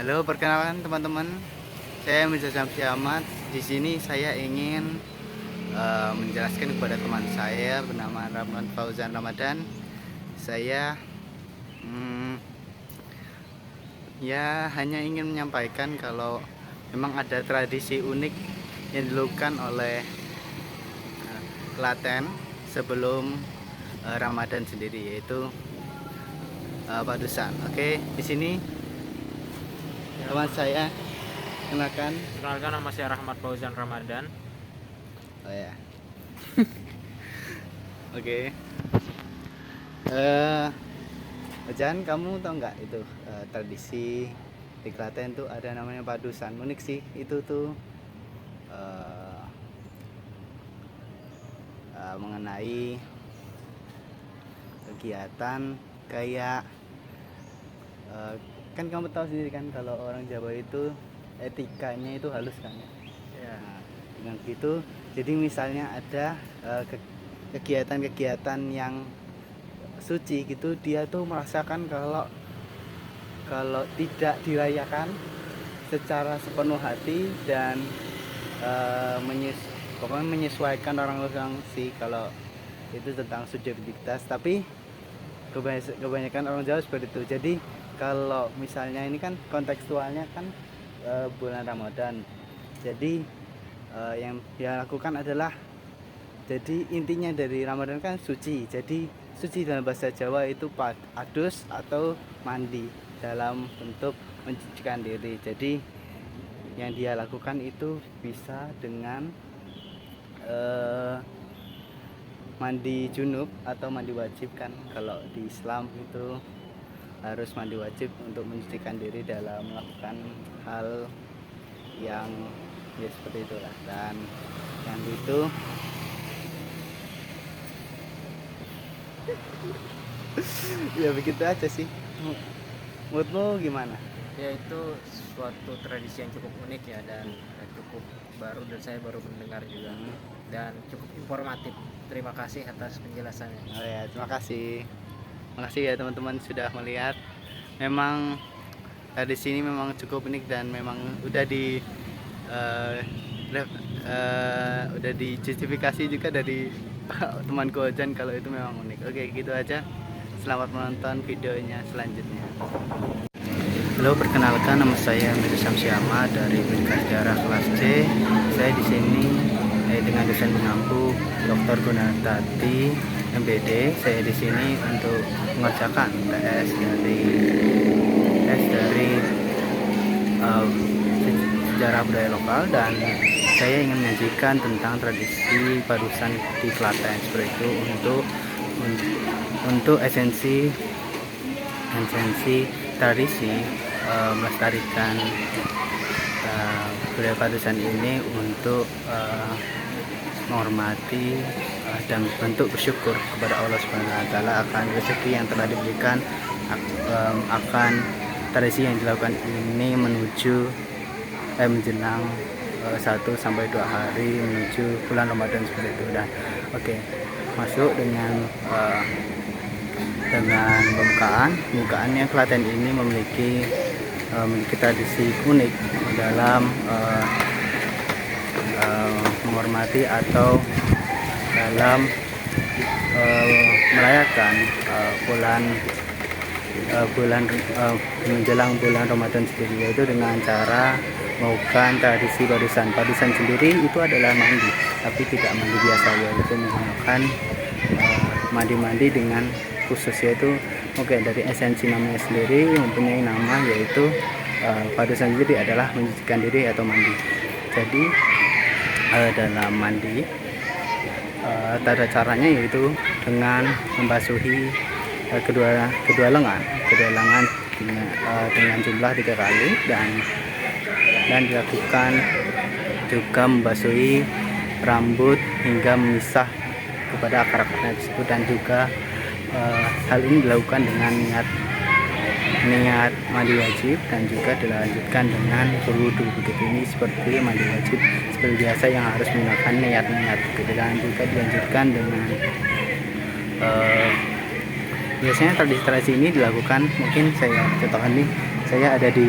Halo, perkenalkan teman-teman. Saya Mirza Syamsi Ahmad. Di sini saya ingin menjelaskan kepada teman saya bernama Rahman Fauzan Ramadan. Saya ya hanya ingin menyampaikan kalau memang ada tradisi unik yang dilakukan oleh Klaten sebelum Ramadan sendiri, yaitu padusan. Oke, di sini teman saya, kenalkan. Nama saya Rahmat Fauzan Ramadan. Oh ya. Oke. Jan, kamu tau nggak itu tradisi di Klaten tuh ada namanya padusan. Unik sih itu tuh, mengenai kegiatan kayak kan kamu tahu sendiri kan kalau orang Jawa itu etikanya itu halus kan ya. Nah, dengan gitu jadi misalnya ada kegiatan-kegiatan yang suci gitu, dia tuh merasakan kalau tidak dirayakan secara sepenuh hati dan pokoknya menyesuaikan orang-orang sih kalau itu tentang subjektivitas, tapi kebanyakan orang Jawa seperti itu. Jadi kalau misalnya ini kan kontekstualnya kan bulan Ramadan, jadi yang dia lakukan adalah, jadi intinya dari Ramadan kan suci. Jadi suci dalam bahasa Jawa itu adus atau mandi dalam bentuk mencucikan diri. Jadi yang dia lakukan itu bisa dengan mandi junub atau mandi wajib kan. Kalau di Islam itu harus mandi wajib untuk mencucikan diri dalam melakukan hal yang ya seperti itulah. Dan yang itu ya begitu aja sih. Menurutmu gimana? Ya, itu suatu tradisi yang cukup unik ya, dan cukup baru, dan saya baru mendengar juga, dan cukup informatif. Terima kasih atas penjelasannya. Oh ya, terima kasih. Makasih ya teman-teman sudah melihat. Memang di sini memang cukup unik dan memang udah dijustifikasi juga dari temanku Ojan kalau itu memang unik. Oke, gitu aja. Selamat menonton videonya selanjutnya. Halo, perkenalkan nama saya Mirza Syamsi Ahmad dari Pendidikan Sejarah kelas C. Saya di sini dengan dosen pengampu Dr. Gunartati MBD. Saya di sini untuk mengerjakan tes dari sejarah budaya lokal, dan saya ingin menyajikan tentang tradisi padusan di Klaten seperti itu untuk esensi tradisi melestarikan budaya padusan ini untuk menghormati dan bentuk bersyukur kepada Allah Subhanahu wa taala akan rezeki yang telah diberikan, akan tradisi yang dilakukan ini menuju menjelang 1 sampai 2 hari menuju bulan Ramadan seperti itu. Dan oke, masuk dengan pembukaannya. Klaten ini memiliki tradisi unik dalam menghormati atau dalam merayakan menjelang bulan Ramadan sendiri, yaitu dengan cara melakukan tradisi padusan sendiri. Itu adalah mandi, tapi tidak mandi biasa, yaitu menggunakan mandi dengan khusus, yaitu dari esensi namanya sendiri mempunyai nama, yaitu padusan sendiri adalah mencucikan diri atau mandi. Jadi dalam mandi tata caranya yaitu dengan membasuhi kedua lengan dengan jumlah 3 kali, dan dilakukan juga membasuhi rambut hingga memisah kepada akar-akarnya tersebut, dan juga hal ini dilakukan dengan niat mandi wajib, dan juga dilanjutkan dengan berwudu. Begitu, ini seperti mandi wajib seperti biasa yang harus menggunakan niat, dan juga dilanjutkan dengan biasanya tradisi ini dilakukan, mungkin saya contohkan nih, saya ada di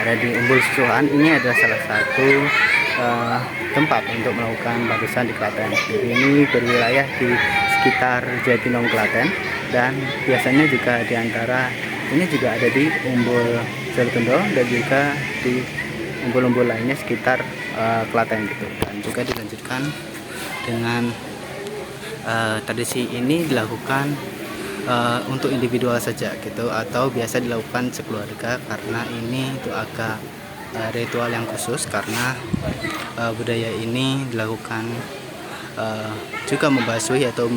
ada di Umbul Susuhan. Ini adalah salah satu tempat untuk melakukan padusan di Klaten. Jadi ini berwilayah di sekitar Jatinong Klaten, dan biasanya juga di antara ini juga ada di Umbul Jolotundo dan juga di umbul-umbul lainnya sekitar Klaten gitu. Dan juga dilanjutkan dengan tradisi ini dilakukan untuk individual saja gitu, atau biasa dilakukan sekeluarga, karena ini itu agak ritual yang khusus, karena budaya ini dilakukan juga membasuh atau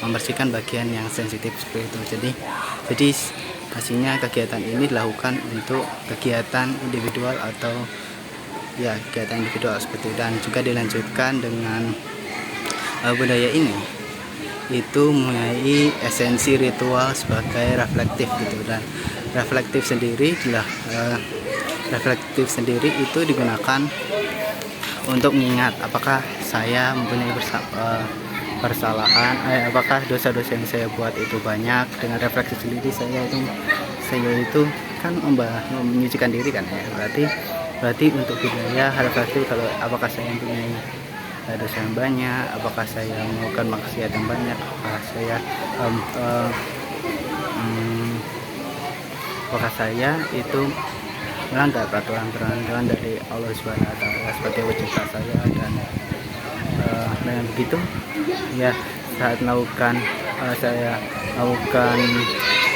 membersihkan bagian yang sensitif seperti itu. Jadi pastinya kegiatan ini dilakukan untuk kegiatan individual atau ya kegiatan individual seperti itu. Dan juga dilanjutkan dengan budaya ini itu mempunyai esensi ritual sebagai reflektif gitu, dan reflektif sendiri itu digunakan untuk mengingat apakah saya mempunyai persalahan, apakah dosa-dosa yang saya buat itu banyak. Dengan refleksi sendiri saya itu kan menyucikan diri kan ya, berarti untuk budaya reflektif, kalau apakah saya mempunyai dosa yang banyak, apakah saya melakukan maksiat yang banyak, apakah saya itu melanggar peraturan dari Allah Subhanahu wa Ta'ala sebagai pencipta saya. Dan dengan begitu ya, saat saya melakukan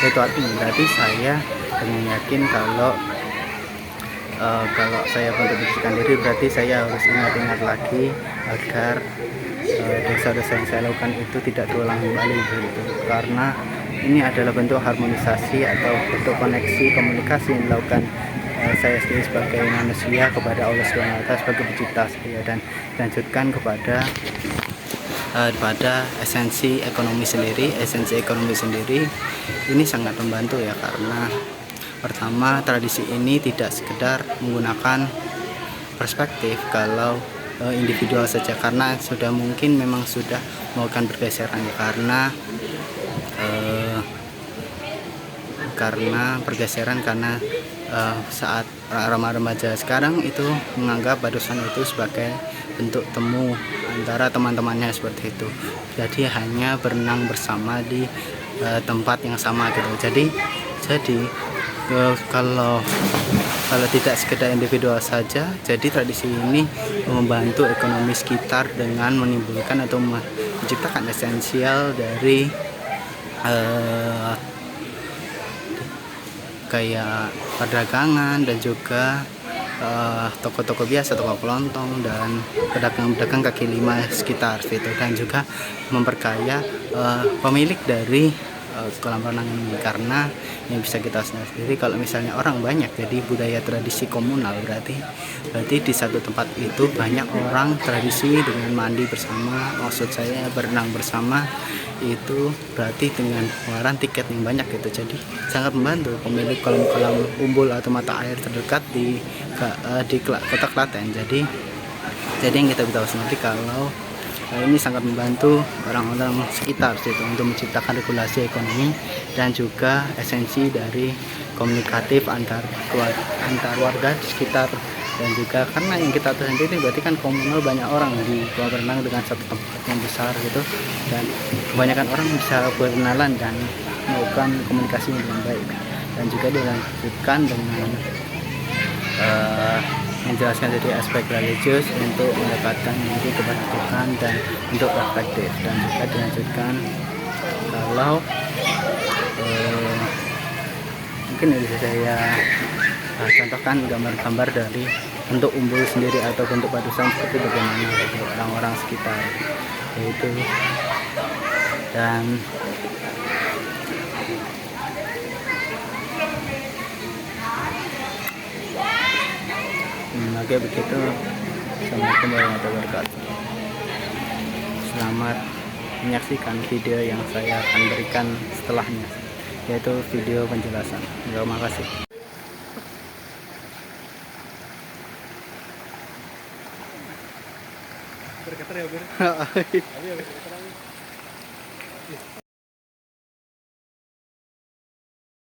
ritual ini, berarti saya dengan yakin kalau saya untuk membersihkan diri, berarti saya harus ingat-ingat lagi agar dosa-dosa yang saya lakukan itu tidak terulang kembali begitu. Karena ini adalah bentuk harmonisasi atau bentuk koneksi komunikasi yang dilakukan saya sendiri sebagai manusia kepada Allah Subhanahu wa Ta'ala sebagai pencipta saya, dan dilanjutkan kepada esensi ekonomi sendiri. Ini sangat membantu ya, karena pertama, tradisi ini tidak sekedar menggunakan perspektif kalau individual saja, karena sudah mungkin memang sudah melakukan pergeseran ya, karena saat remaja sekarang itu menganggap padusan itu sebagai bentuk temu antara teman-temannya seperti itu. Jadi hanya berenang bersama di tempat yang sama gitu. Jadi kalau tidak sekedar individual saja, jadi tradisi ini membantu ekonomi sekitar dengan menimbulkan atau menciptakan esensial dari kayak perdagangan, dan juga toko-toko biasa, toko kelontong, dan pedagang-pedagang kaki lima sekitar situ, dan juga memperkaya pemilik dari kolam renang ini. Karena yang bisa kita sendiri, kalau misalnya orang banyak, jadi budaya tradisi komunal, berarti di satu tempat itu banyak orang tradisi dengan mandi bersama, maksud saya berenang bersama, itu berarti dengan pengeluaran tiket yang banyak gitu. Jadi sangat membantu pemilik kolam-kolam umbul atau mata air terdekat di kota Klaten. Jadi yang kita tahu sendiri kalau ini sangat membantu orang-orang sekitar situ untuk menciptakan regulasi ekonomi dan juga esensi dari komunikatif antar warga di sekitar. Dan juga karena yang kita tahu sendiri, berarti kan komunal banyak orang di kolam renang dengan satu tempat yang besar gitu, dan kebanyakan orang bisa berkenalan dan melakukan komunikasi dengan baik. Dan juga dilanjutkan dengan menjelaskan dari aspek religius untuk mendapatkan diri kepada Tuhan dan untuk reflektif. Dan juga dilanjutkan kalau mungkin bisa saya contohkan gambar-gambar dari bentuk umbul sendiri atau bentuk padusan seperti bagaimana untuk orang-orang sekitar, yaitu dan oke begitu. Assalamualaikum warahmatullahi wabarakatuh. Selamat menyaksikan video yang saya akan berikan setelahnya, yaitu video penjelasan. Terima kasih. Berkata ya,